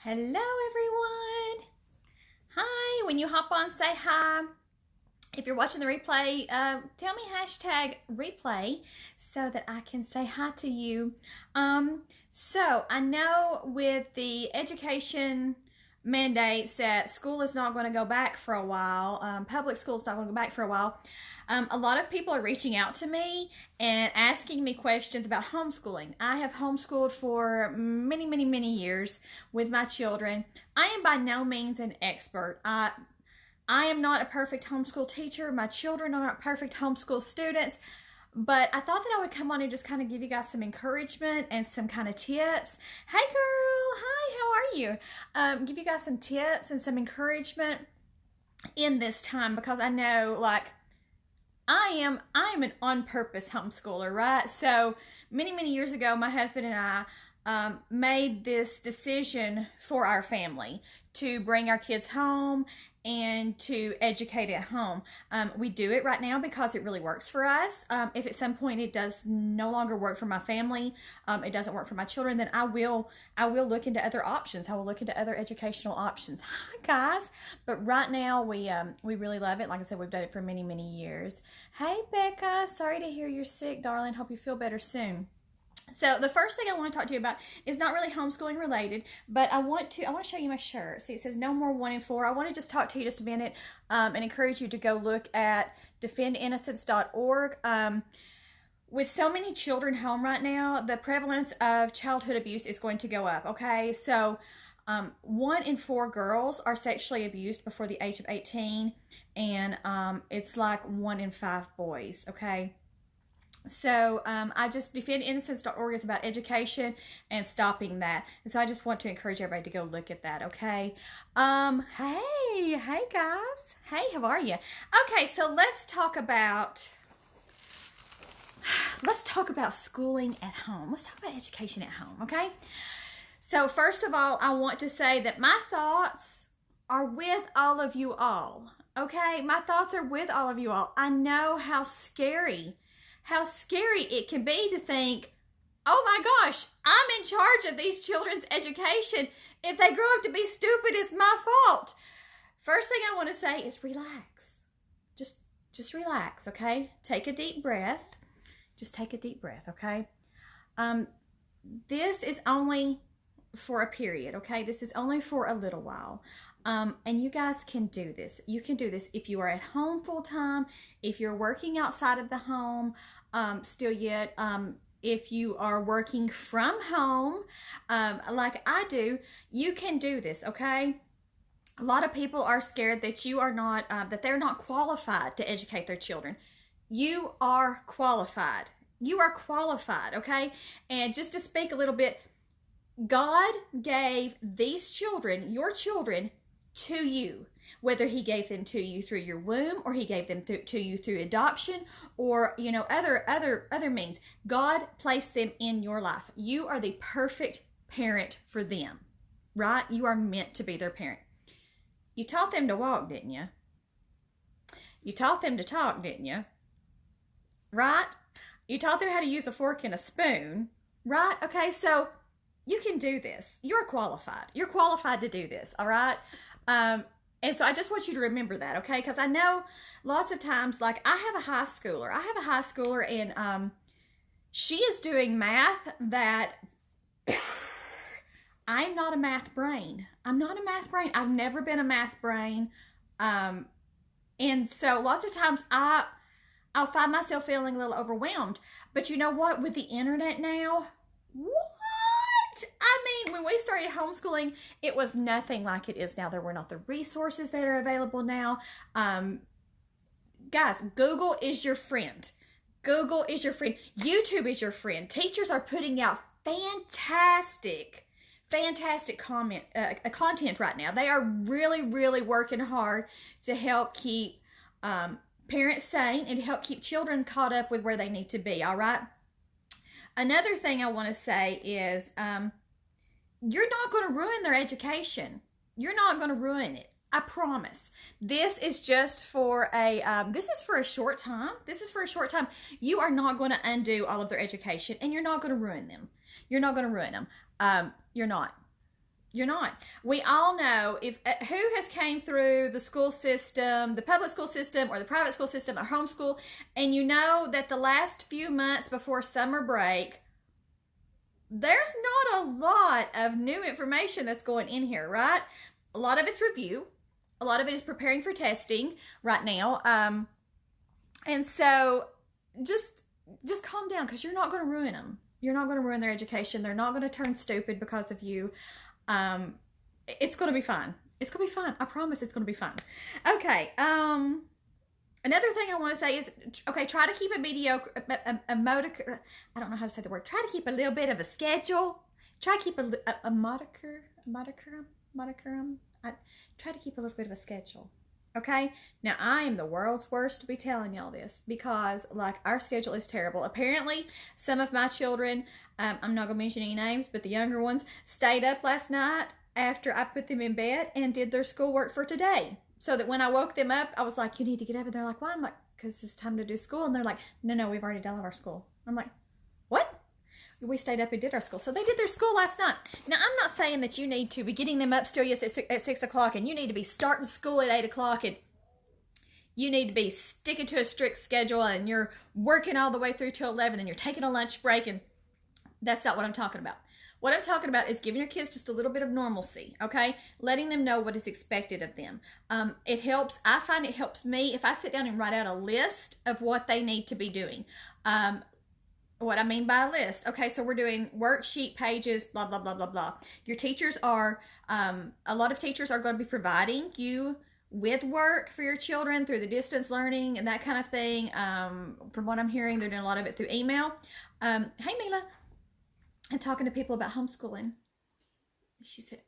Hello, everyone. Hi. When you hop on, say hi. If you're watching the replay, tell me hashtag replay so that I can say hi to you. So I know with the education mandates that school is not going to go back for a while, public school is not going to go back for a while. A lot of people are reaching out to me and asking me questions about homeschooling. I have homeschooled for many years with my children. I am by no means an expert. I am not a perfect homeschool teacher. My children are not perfect homeschool students. But I thought that I would come on and just kind of give you guys some encouragement and some kind of tips. Hey girl, hi, how are you? Give you guys some tips and some encouragement in this time, because I know, like, I am an on-purpose homeschooler, right? So many years ago, my husband and I made this decision for our family to bring our kids home and to educate at home. We do it right now because it really works for us. If at some point it does no longer work for my family, it doesn't work for my children, then I will look into other options. I will look into other educational options. Hi guys, but right now we really love it. Like I said, we've done it for many years. Hey Becca, sorry to hear you're sick, darling. Hope you feel better soon. So the first thing I want to talk to you about is not really homeschooling related, but I want to show you my shirt. See, it says no more 1 and 4. I want to just talk to you just a minute and encourage you to go look at defendinnocence.org. With so many children home right now, the prevalence of childhood abuse is going to go up, okay? So 1 in 4 girls are sexually abused before the age of 18, and it's like 1 in 5 boys, okay? So I just defendinnocence.org is about education and stopping that. And so I just want to encourage everybody to go look at that, okay? Hey guys. Hey, how are you? Okay, so let's talk about schooling at home. Let's talk about education at home, okay? So first of all, I want to say that my thoughts are with all of you all, okay? My thoughts are with all of you all. I know how scary it can be to think, oh my gosh, I'm in charge of these children's education. If they grow up to be stupid, it's my fault. First thing I want to say is relax. Just relax, okay? Take a deep breath. Just take a deep breath, okay? This is only for a period, okay? This is only for a little while. And you guys can do this. You can do this if you are at home full time, if you're working outside of the home, still yet, if you are working from home, like I do, you can do this, okay? A lot of people are scared that you are not, that they're not qualified to educate their children. You are qualified. You are qualified, okay? And just to speak a little bit, God gave these children, your children, to you, whether he gave them to you through your womb or he gave them to you through adoption or, you know, other means. God placed them in your life. You are the perfect parent for them, right? You are meant to be their parent. You taught them to walk, didn't you? You taught them to talk, didn't you? Right? You taught them how to use a fork and a spoon, right? Okay, so you can do this. You're qualified. You're qualified to do this, all right? And so I just want you to remember that, okay? Because I know lots of times, like I have a high schooler. And she is doing math that I'm not a math brain. I'm not a math brain. I've never been a math brain. And so lots of times I'll find myself feeling a little overwhelmed. But you know what? With the internet now, what? I mean, when we started homeschooling, it was nothing like it is now. There were not the resources that are available now. Guys, Google is your friend. Google is your friend. YouTube is your friend. Teachers are putting out fantastic content right now. They are really working hard to help keep parents sane and to help keep children caught up with where they need to be, all right? Another thing I want to say is you're not going to ruin their education. You're not going to ruin it. I promise. This is just for this is for a short time. This is for a short time. You are not going to undo all of their education, and you're not going to ruin them. You're not going to ruin them. You're not. You're not. We all know if who has came through the school system, the public school system or the private school system or homeschool, and you know that the last few months before summer break, there's not a lot of new information that's going in here, right? A lot of it's review. A lot of it is preparing for testing right now. And so just calm down, because you're not going to ruin them. You're not going to ruin their education. They're not going to turn stupid because of you. It's going to be fine. It's going to be fine. I promise it's going to be fine. Okay. Another thing I want to say is, okay, try to keep a mediocre, I don't know how to say the word. Try to keep a little bit of a schedule. Try to keep a modicum. Try to keep a little bit of a schedule. Okay, now I am the world's worst to be telling y'all this, because like our schedule is terrible. Apparently some of my children, I'm not gonna mention any names, but the younger ones stayed up last night after I put them in bed and did their schoolwork for today, so that when I woke them up, I was like, you need to get up. And they're like, why? I'm like, because it's time to do school. And they're like, no, we've already done all our school. I'm like, what? We stayed up and did our school. So they did their school last night. Now, I'm not saying that you need to be getting them up still at 6 o'clock, and you need to be starting school at 8 o'clock, and you need to be sticking to a strict schedule, and you're working all the way through till 11, and you're taking a lunch break, and that's not what I'm talking about. What I'm talking about is giving your kids just a little bit of normalcy, okay? Letting them know what is expected of them. It helps. I find it helps me if I sit down and write out a list of what they need to be doing. What I mean by a list. Okay, so we're doing worksheet pages, blah, blah, blah, blah, blah. Your teachers are, a lot of teachers are going to be providing you with work for your children through the distance learning and that kind of thing. From what I'm hearing, they're doing a lot of it through email. Hey, Mila. I'm talking to people about homeschooling. She said,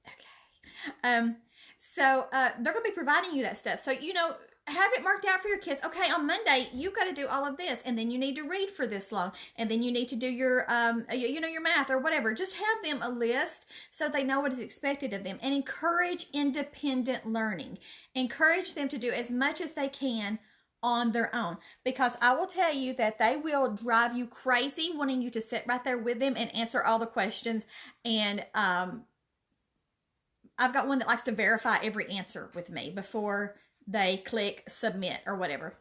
okay. So they're going to be providing you that stuff. So, you know, have it marked out for your kids. Okay, on Monday, you've got to do all of this, and then you need to read for this long, and then you need to do your, your math or whatever. Just have them a list so they know what is expected of them, and encourage independent learning. Encourage them to do as much as they can on their own, because I will tell you that they will drive you crazy wanting you to sit right there with them and answer all the questions. And I've got one that likes to verify every answer with me before they click submit or whatever.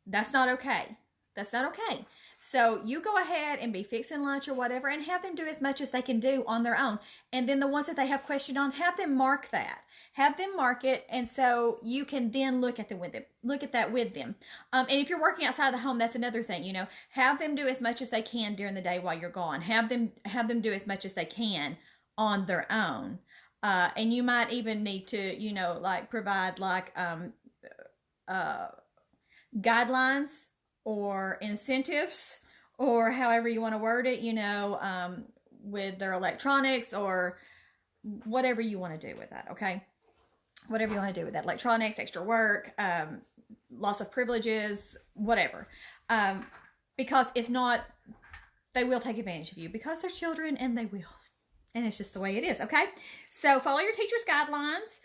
That's not okay. That's not okay. So you go ahead and be fixing lunch or whatever, and have them do as much as they can do on their own. And then the ones that they have questioned on, have them mark that. Have them mark it, and so you can then look at that with them. And if you're working outside the home, that's another thing. You know, have them do as much as they can during the day while you're gone. Have them do as much as they can on their own. And you might even need to, you know, like provide like guidelines or incentives, or however you want to word it, you know, with their electronics or whatever you want to do with that, okay? Whatever you want to do with that. Electronics, extra work, loss of privileges, whatever. Because if not, they will take advantage of you, because they're children, and they will. And it's just the way it is, okay? So follow your teacher's guidelines.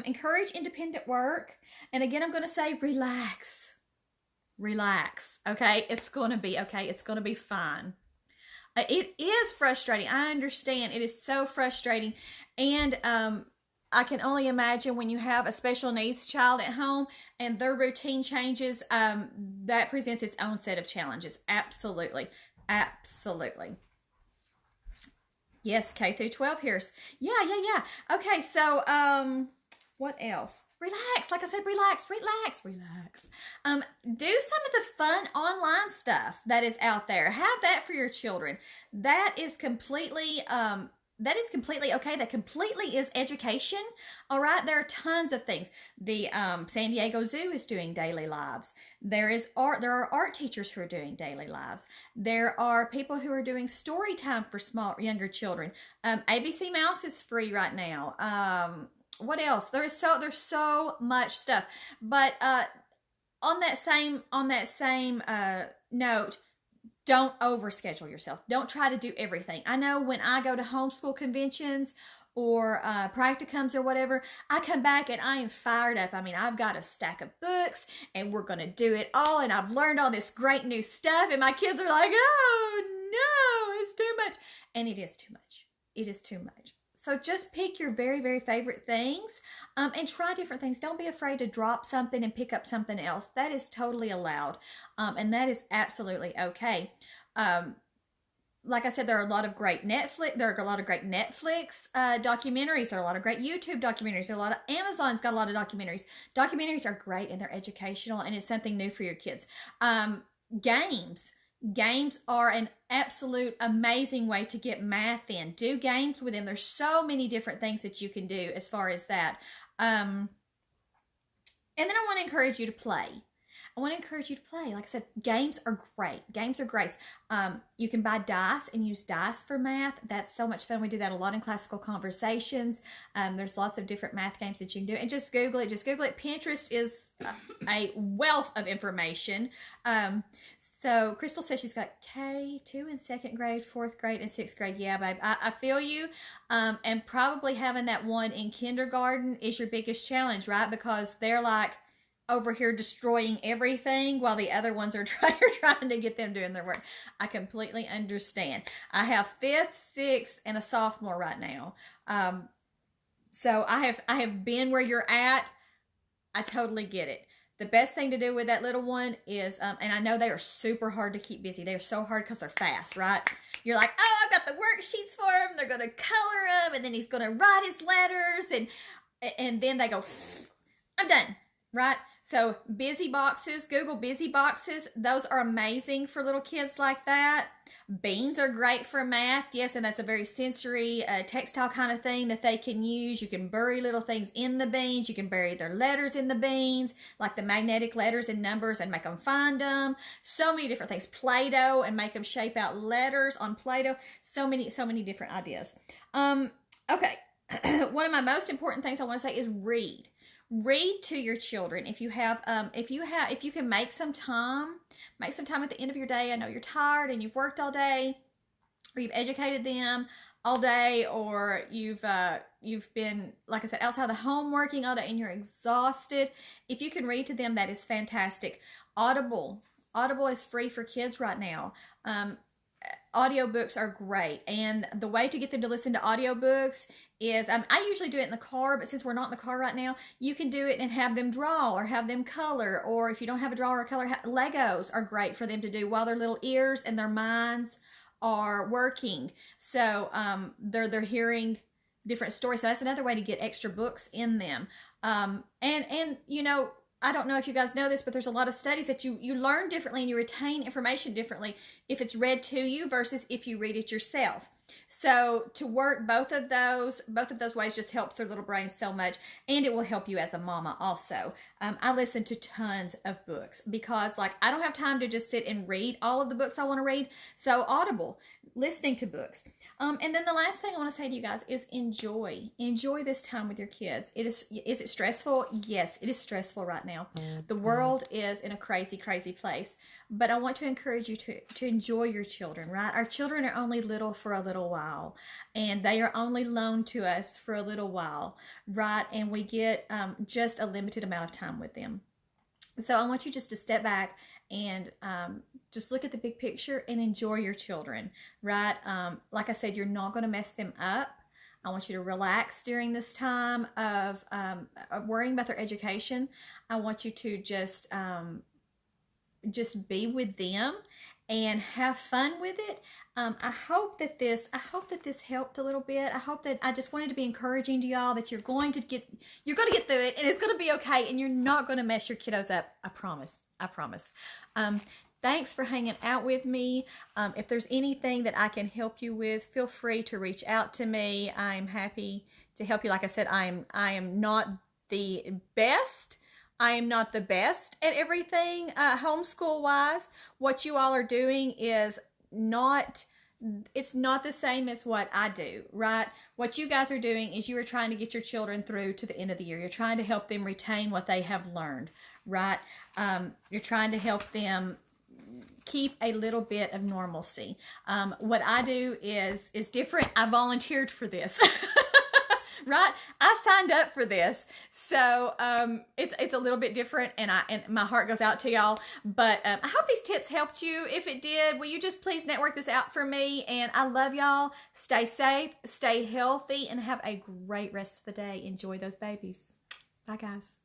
Encourage independent work. And again, I'm going to say relax. Relax, okay? It's going to be okay. It's going to be fine. It is frustrating. I understand. It is so frustrating. And I can only imagine when you have a special needs child at home and their routine changes, that presents its own set of challenges. Absolutely. Absolutely. Yes, K through 12 here. Yeah. Okay, so what else? Relax. Like I said, relax. Do some of the fun online stuff that is out there. Have that for your children. That is completely okay. That completely is education. All right. There are tons of things. The San Diego Zoo is doing daily lives. There are art teachers who are doing daily lives. There are people who are doing story time for younger children. ABC Mouse is free right now. What else? There's so much stuff. But on that same note, don't overschedule yourself. Don't try to do everything. I know when I go to homeschool conventions or practicums or whatever, I come back and I am fired up. I mean, I've got a stack of books and we're going to do it all. And I've learned all this great new stuff. And my kids are like, oh no, it's too much. And it is too much. It is too much. So just pick your very, very favorite things and try different things. Don't be afraid to drop something and pick up something else. That is totally allowed, and that is absolutely okay. Like I said, there are a lot of great Netflix. There are a lot of great Netflix documentaries. There are a lot of great YouTube documentaries. There are a lot of Amazon's got a lot of documentaries. Documentaries are great and they're educational, and it's something new for your kids. Games are an absolute amazing way to get math in. Do games with them. There's so many different things that you can do as far as that. And then I want to encourage you to play. Like I said, games are great. You can buy dice and use dice for math. That's so much fun. We do that a lot in Classical Conversations. There's lots of different math games that you can do. And just Google it. Pinterest is a wealth of information. So Crystal says she's got K2 in 2nd grade, 4th grade, and 6th grade. Yeah, babe, I feel you. And probably having that one in kindergarten is your biggest challenge, right? Because they're like over here destroying everything while the other ones are trying to get them doing their work. I completely understand. I have 5th, 6th, and a sophomore right now. So I have been where you're at. I totally get it. The best thing to do with that little one is, and I know they are super hard to keep busy. They are so hard because they're fast, right? You're like, oh, I've got the worksheets for him. They're going to color them, and then he's going to write his letters, and then they go, I'm done, right? So busy boxes, Google busy boxes. Those are amazing for little kids like that. Beans are great for math. Yes, and that's a very sensory, textile kind of thing that they can use. You can bury little things in the beans. You can bury their letters in the beans, like the magnetic letters and numbers, and make them find them. So many different things. Play-Doh, and make them shape out letters on Play-Doh. So many different ideas. Okay. One of my most important things I want to say is read. Read to your children. If you can make some time at the end of your day. I know you're tired and you've worked all day, or you've educated them all day, or you've been, like I said, outside the home working all day and you're exhausted. If you can read to them, that is fantastic. Audible is free for kids right now. Audiobooks are great, and the way to get them to listen to audiobooks is, I usually do it in the car, but since we're not in the car right now, you can do it and have them draw or have them color, or if you don't have a draw or a color, Legos are great for them to do while their little ears and their minds are working. So they're hearing different stories. So that's another way to get extra books in them. And you know, I don't know if you guys know this, but there's a lot of studies that you learn differently and you retain information differently if it's read to you versus if you read it yourself. So to work both of those ways just helps their little brains so much, and it will help you as a mama also. I listen to tons of books because, like, I don't have time to just sit and read all of the books I want to read. So Audible, listening to books. And then the last thing I want to say to you guys is enjoy this time with your kids. Is it stressful? Yes, it is stressful right now. The world is in a crazy place. But I want to encourage you to enjoy your children, right? Our children are only little for a little while, and they are only loaned to us for a little while, right? And we get just a limited amount of time with them. So I want you just to step back and just look at the big picture and enjoy your children, right? Like I said, you're not going to mess them up. I want you to relax during this time of worrying about their education. I want you to just be with them and have fun with it. I hope that this helped a little bit. I just wanted to be encouraging to y'all that you're going to get through it, and it's going to be okay, and you're not going to mess your kiddos up. I promise. Thanks for hanging out with me. If there's anything that I can help you with, feel free to reach out to me. I'm happy to help you. Like I said, I am not the best. I am not the best at everything homeschool wise. What you all are doing is it's not the same as what I do, right? What you guys are doing is you are trying to get your children through to the end of the year. You're trying to help them retain what they have learned, right? You're trying to help them keep a little bit of normalcy. What I do is different. I volunteered for this. Right? I signed up for this. So it's a little bit different, and my heart goes out to y'all. But I hope these tips helped you. If it did, will you just please network this out for me? And I love y'all. Stay safe, stay healthy, and have a great rest of the day. Enjoy those babies. Bye, guys.